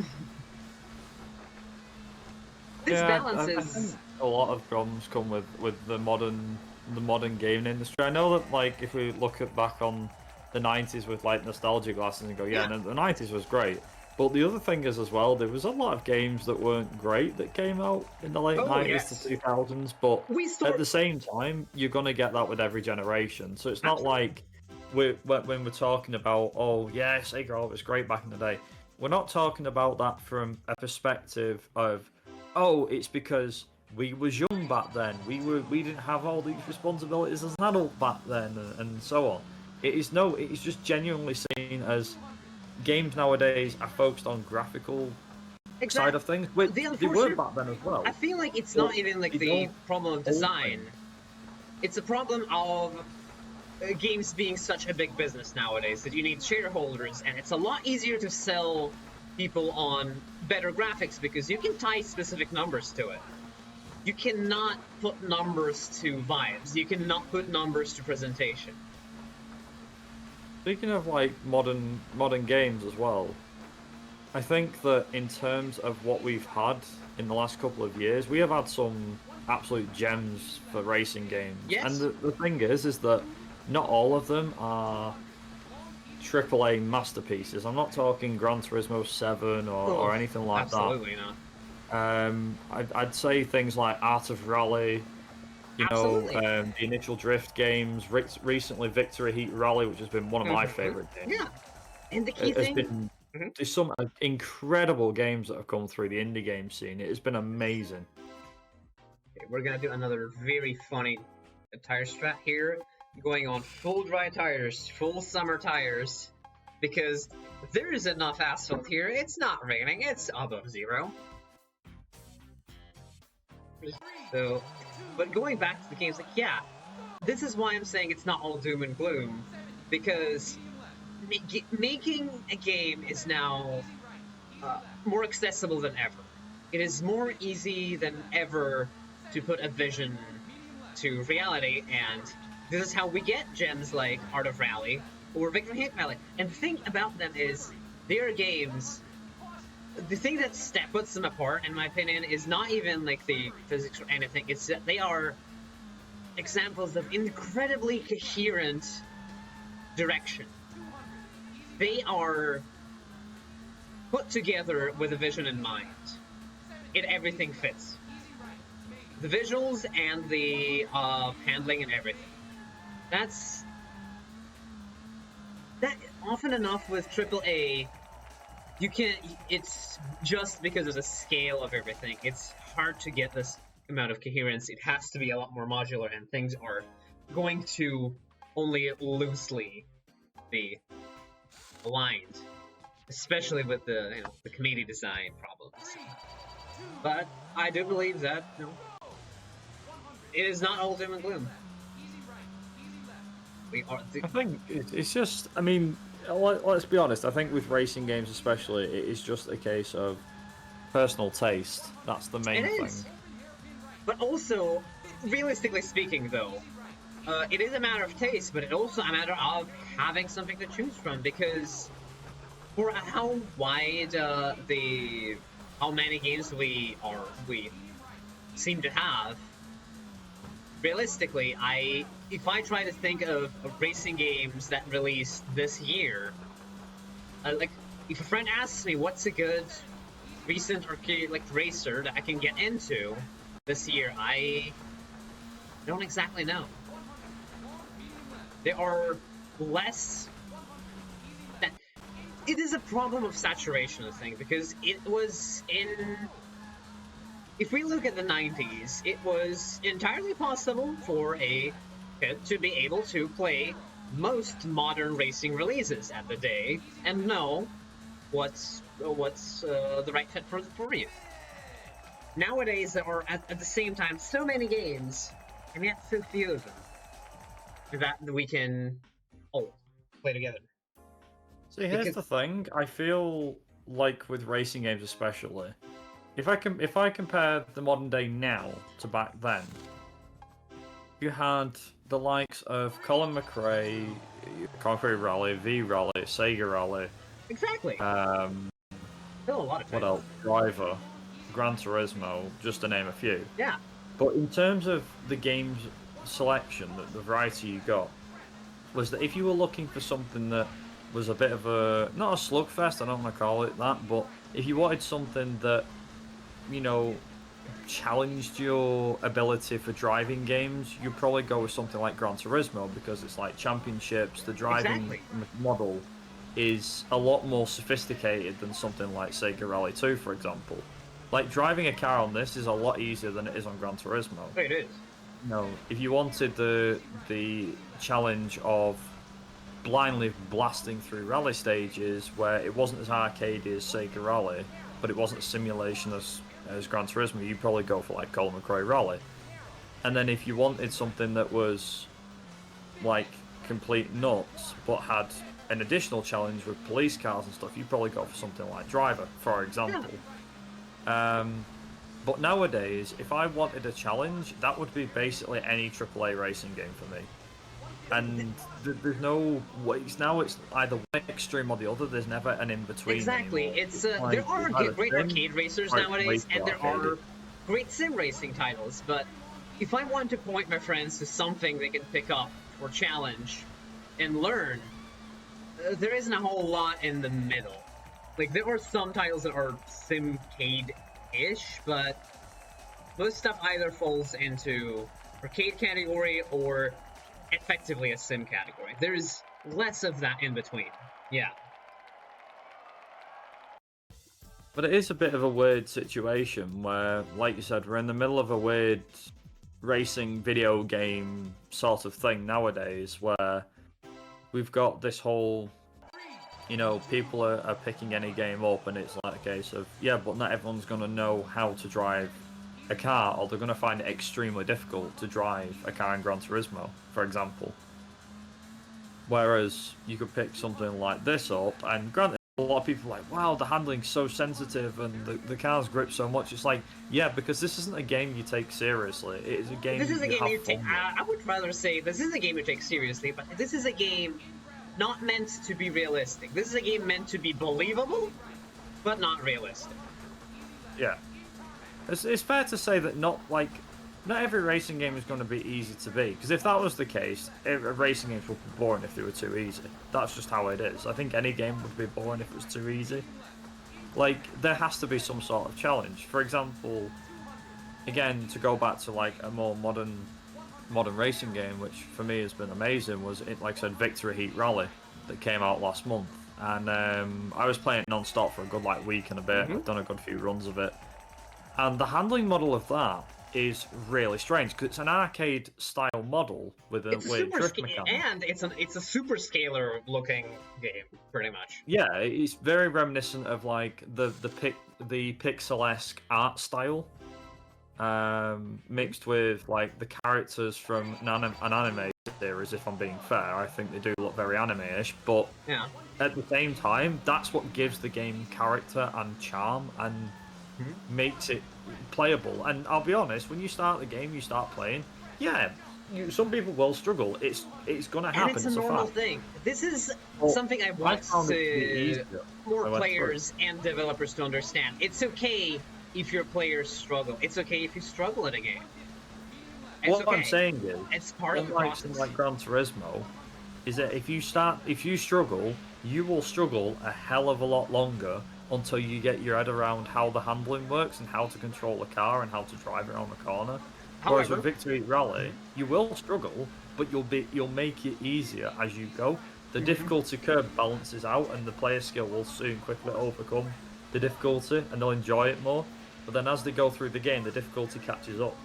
This balance I is... think a lot of problems come with the modern gaming industry. I know that, like, if we look back on the 90s with, like, nostalgia glasses and go, the 90s was great. But the other thing is, as well, there was a lot of games that weren't great that came out in the late 90s to 2000s, but at the same time, you're going to get that with every generation. So it's not like when we're talking about, Sega Rally was great back in the day, we're not talking about that from a perspective of, it's because we was young back then. We didn't have all these responsibilities as an adult back then, and so on. It is just genuinely seen as games nowadays are focused on graphical side of things. They were back then as well. I feel like it's not even like the problem of design. It's a problem of games being such a big business nowadays that you need shareholders, and it's a lot easier to sell people on better graphics because you can tie specific numbers to it. You cannot put numbers to vibes. You cannot put numbers to presentation. Speaking of, like, modern games as well, I think that in terms of what we've had in the last couple of years, we have had some absolute gems for racing games. Yes. And the thing is that not all of them are AAA masterpieces. I'm not talking Gran Turismo 7 or anything like absolutely that. Absolutely not. I'd say things like Art of Rally, the initial Drift games, recently Victory Heat Rally, which has been one of my favourite games. Yeah, and the key thing... There's some incredible games that have come through the indie game scene. It has been amazing. Okay, we're going to do another very funny tire strat here, going on full dry tires, full summer tires, because there is enough asphalt here. It's not raining, it's above zero. So, but going back to the games, this is why I'm saying it's not all doom and gloom, because making a game is now more accessible than ever. It is more easy than ever to put a vision to reality, and this is how we get gems like Art of Rally or Victory Heat Rally. And the thing about them is, they are games. The thing that puts them apart, in my opinion, is not even like the physics or anything. It's that they are examples of incredibly coherent direction. They are put together with a vision in mind. Everything fits. The visuals and the handling and everything. That often enough with AAA. It's just because of the scale of everything. It's hard to get this amount of coherence. It has to be a lot more modular, and things are going to only loosely be aligned, especially with the the community design problems. But I do believe that it is not all doom and gloom. We are. I think it's just. I mean, let's be honest. I think with racing games, especially, it is just a case of personal taste. That's the main It thing. is. But also, realistically speaking, though, it is a matter of taste, but it's also a matter of having something to choose from. Because for how wide how many games we seem to have, realistically, if I try to think of racing games that released this year, like if a friend asks me what's a good recent arcade racer that I can get into this year, I don't exactly know. There are less. It is a problem of saturation, I think, because it was in. If we look at the 90s, it was entirely possible for a kid to be able to play most modern racing releases at the day and know what's the right fit for you. Nowadays, there are at the same time so many games, and yet so few of them that we can all play together. See, here's the thing. I feel like with racing games, especially, if I compare the modern day now to back then, you had the likes of Colin McRae, Concrete Rally, V Rally, Sega Rally. Exactly. Still a lot of What else? Driver, Gran Turismo, just to name a few. Yeah. But in terms of the game's selection, the variety you got, was that if you were looking for something that was a bit of a, not a slugfest, I don't want to call it that, but if you wanted something that, challenged your ability for driving games, you'd probably go with something like Gran Turismo, because it's like championships, the driving model is a lot more sophisticated than something like Sega Rally 2, for example. Like, driving a car on this is a lot easier than it is on Gran Turismo. It is. If you wanted the challenge of blindly blasting through rally stages where it wasn't as arcadey as Sega Rally, but it wasn't a simulation as Gran Turismo, you'd probably go for like Colin McRae Rally. And then if you wanted something that was like complete nuts but had an additional challenge with police cars and stuff, you'd probably go for something like Driver, for example. Yeah. But nowadays, if I wanted a challenge, that would be basically any AAA racing game for me. And there's no ways. Now it's either one extreme or the other. There's never an in-between. Exactly. Anymore. It's there are great arcade racers nowadays, and there are great sim racing titles. But if I want to point my friends to something they can pick up or challenge and learn, there isn't a whole lot in the middle. Like, there are some titles that are simcade-ish, but most stuff either falls into arcade category or effectively a sim category. There's less of that in between. Yeah. But it is a bit of a weird situation where, like you said, we're in the middle of a weird racing video game sort of thing nowadays where we've got this whole, people are picking any game up and it's like a case of, yeah, but not everyone's going to know how to drive a car, or they're going to find it extremely difficult to drive a car in Gran Turismo, for example. Whereas you could pick something like this up, and granted, a lot of people are like, wow, the handling's so sensitive and the car's grip so much. It's like, yeah, because this isn't a game you take seriously. It is a game this is a game you take. With. I would rather say this is a game you take seriously, but this is a game not meant to be realistic. This is a game meant to be believable, but not realistic. Yeah. It's fair to say that not every racing game is going to be easy to beat, because if that was the case, racing games would be boring if they were too easy. That's just how it is. I think any game would be boring if it was too easy. Like, there has to be some sort of challenge. For example, again, to go back to like a more modern racing game, which for me has been amazing, was it, like I said, Victory Heat Rally that came out last month, and I was playing it non-stop for a good week and a bit. I've done a good few runs of it. And the handling model of that is really strange because it's an arcade style model with a It's weird super drift mechanic. and it's a super scalar looking game, pretty much. Yeah, it's very reminiscent of like the pixel-esque art style, mixed with like the characters from an anime series. If I'm being fair, I think they do look very anime-ish, but Yeah. at the same time, that's what gives the game character and charm and makes it playable. And I'll be honest, when you start the game, you start playing, yeah, some people will struggle. It's gonna happen. And it's a normal thing. This is something I want more players and developers to understand. It's okay if your players struggle. It's okay if you struggle at a game. What I'm saying is, it's part of the process. Like Gran Turismo, is that if you struggle, you will struggle a hell of a lot longer until you get your head around how the handling works and how to control the car and how to drive around the corner. Whereas with Victory Rally, you will struggle, but you'll make it easier as you go. The difficulty curve balances out, and the player skill will soon quickly overcome the difficulty, and they'll enjoy it more. But then as they go through the game, the difficulty catches up.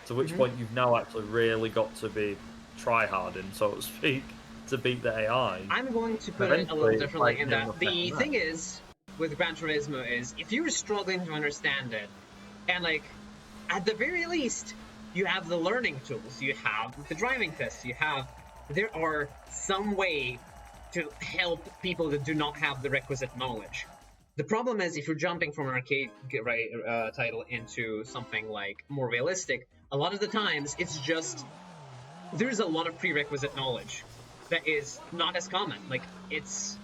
To which point you've now actually really got to be try-harding, so to speak, to beat the AI. I'm going to put it a little differently in that the thing is with Gran Turismo is if you're struggling to understand it, and like at the very least you have the learning tools, you have the driving tests, there are some way to help people that do not have the requisite knowledge. The problem is if you're jumping from an arcade title into something like more realistic, a lot of the times it's just there's a lot of prerequisite knowledge that is not as common. Like it's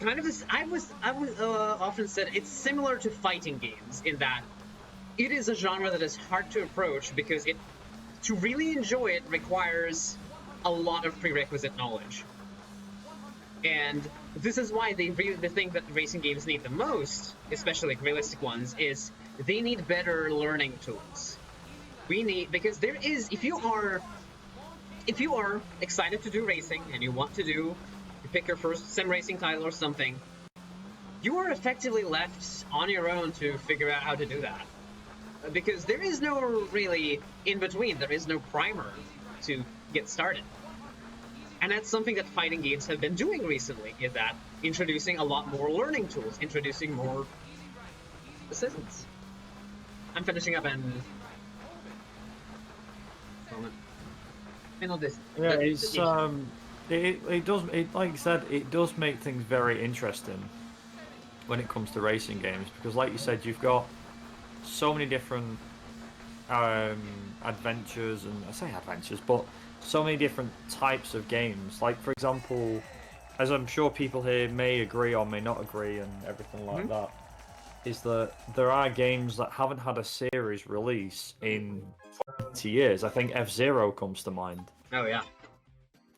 kind of this. I was often said it's similar to fighting games in that it is a genre that is hard to approach because to really enjoy it requires a lot of prerequisite knowledge. And this is why the thing that racing games need the most, especially like realistic ones, is they need better learning tools. Because there is, if you are excited to do racing and you pick your first sim racing title or something, you are effectively left on your own to figure out how to do that. Because there is no really in between, there is no primer to get started. And that's something that fighting games have been doing recently, is that introducing a lot more learning tools, introducing more assistance. I'm finishing up and moment. Yeah, it's it does like you said, it does make things very interesting when it comes to racing games because, like you said, you've got so many different adventures, and I say adventures, but so many different types of games. Like, for example, as I'm sure people here may agree or may not agree and everything like that, is that there are games that haven't had a series release in 20 years. I think F-Zero comes to mind. Oh, yeah.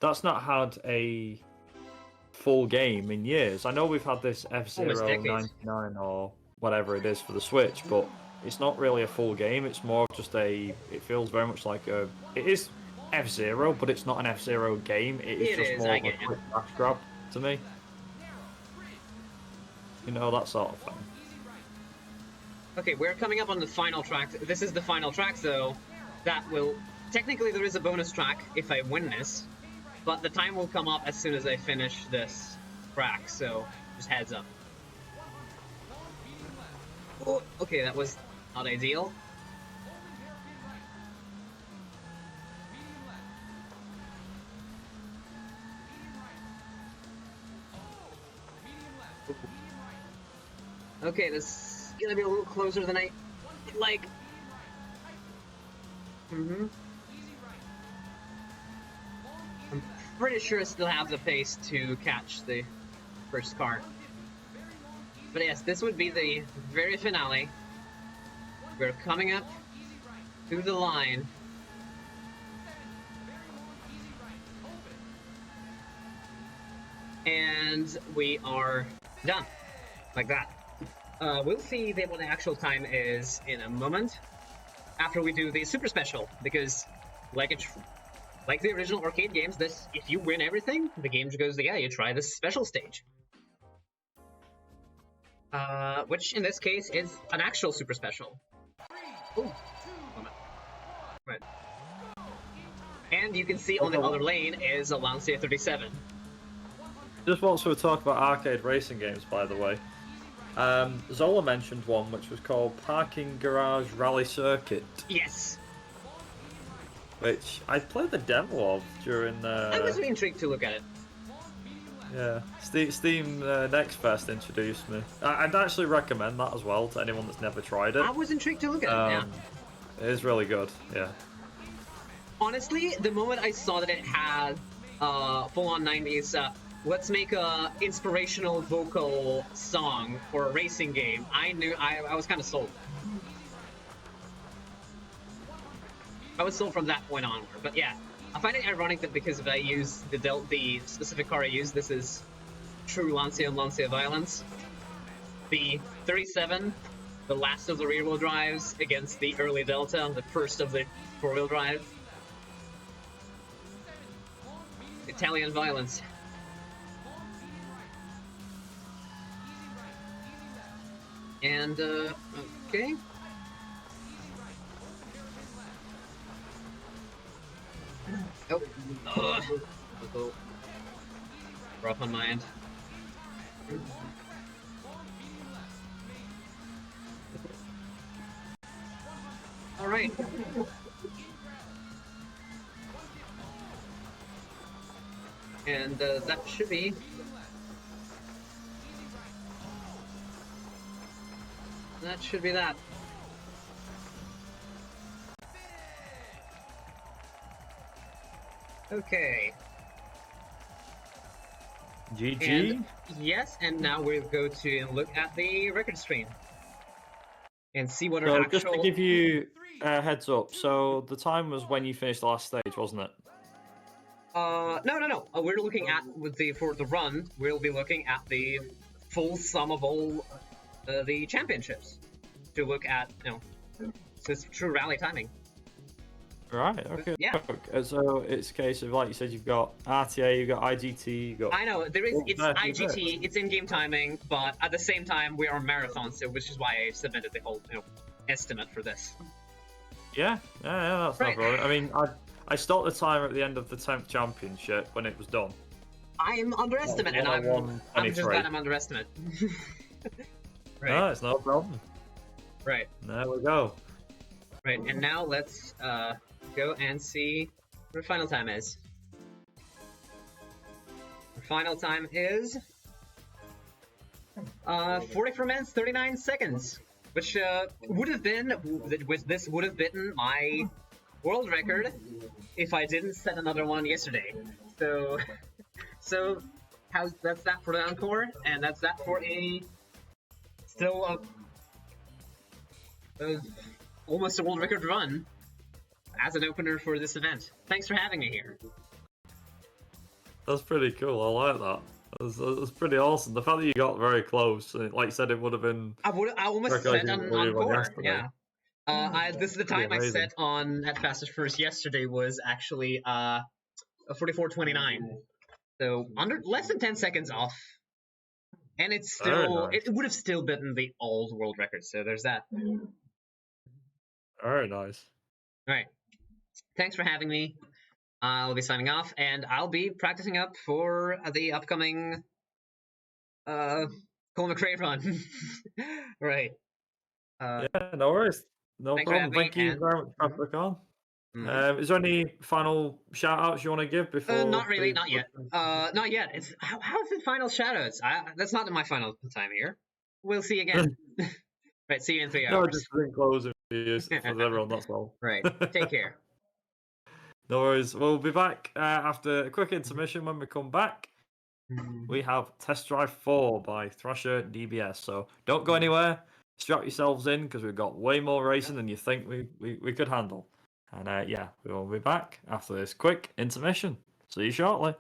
That's not had a full game in years. I know we've had this F-Zero 99 or whatever it is for the Switch, but it's not really a full game. It's more just it feels very much like it is F-Zero, but it's not an F-Zero game. It is more of a quick cash grab to me. You know, that sort of thing. Okay, we're coming up on the final track. This is the final track, though. That will... Technically, there is a bonus track if I win this, but the time will come up as soon as I finish this track, so just heads up. Oh, okay, that was not ideal. Okay, this is gonna be a little closer than I like. I'm pretty sure I still have the pace to catch the first car. But yes, this would be the very finale. We're coming up to the line. And we are done. Like that. We'll see what the actual time is in a moment after we do the super special, because like the original arcade games, if you win everything, the game goes, yeah, you try this special stage. Which in this case is an actual super special. Ooh. Right. And you can see on the other lane is a Lancia 37. Just whilst we were talking about arcade racing games, by the way, Zola mentioned one which was called Parking Garage Rally Circuit, Yes. which I played the demo of during. I was intrigued to look at it. Yeah, Steam Next Fest introduced me. I'd actually recommend that as well to anyone that's never tried it. I was intrigued to look at it, yeah. It is really good, yeah. Honestly, the moment I saw that it had full-on 90s, let's make a inspirational vocal song for a racing game, I knew I was kind of sold. I was sold from that point onward, but yeah. I find it ironic that because if I use the specific car I use, this is true Lancia and Lancia violence. The 37, the last of the rear-wheel drives, against the early Delta, the first of the four-wheel drive. Italian violence. And, okay. Oh. Ugh. Rough on my end. Alright. And that should be... That should be that. Okay. GG. And, yes, and now we'll go to look at the record screen. And see what our So actual... just to give you a heads up, so the time was when you finished the last stage, wasn't it? No. We're looking at, for the run, we'll be looking at the full sum of all the championships. To look at, so it's true rally timing. Right, okay. Yeah. So it's a case of, like you said, you've got RTA, you've got IGT, you've got... I know, it's IGT, it's in-game timing, but at the same time, we are on marathon, so which is why I submitted the whole, estimate for this. Yeah, that's Right. not problem. I mean, I stopped the timer at the end of the 10th championship when it was done. I'm underestimate, and I'm just glad I'm underestimate. Right. No, it's no problem. Right. There we go. Right, and now let's go and see what the final time is. The final time is 44 minutes 39 seconds, which would have been bitten my world record if I didn't set another one yesterday. So that's that for the encore, and that's that for almost a world record run as an opener for this event. Thanks for having me here. That's pretty cool. I like that. That's pretty awesome. The fact that you got very close, like you said, it would have been. I almost set an encore. Yeah. This is the time I amazing. set on at Fastest First yesterday was actually a 44:29. So less than 10 seconds off. And it's still nice. it would have still bitten the old world record. So there's that. Very nice. All right. Thanks for having me. I'll be signing off, and I'll be practicing up for the upcoming Colin McRaeathon. Right. Yeah, no worries. No problem. Thank you very much, Peppercorn. Is there any final shout-outs you want to give before? Not really, not yet. Not yet. It's how's the final shout-outs? That's not my final time here. We'll see you again. Right, see you in 3 hours. No, just in closing for you, for everyone, that's all. Right, take care. No worries. We'll be back after a quick intermission. When we come back, we have Test Drive 4 by Thrasher DBS. So don't go anywhere. Strap yourselves in because we've got way more racing than you think we could handle. And yeah, we will be back after this quick intermission. See you shortly.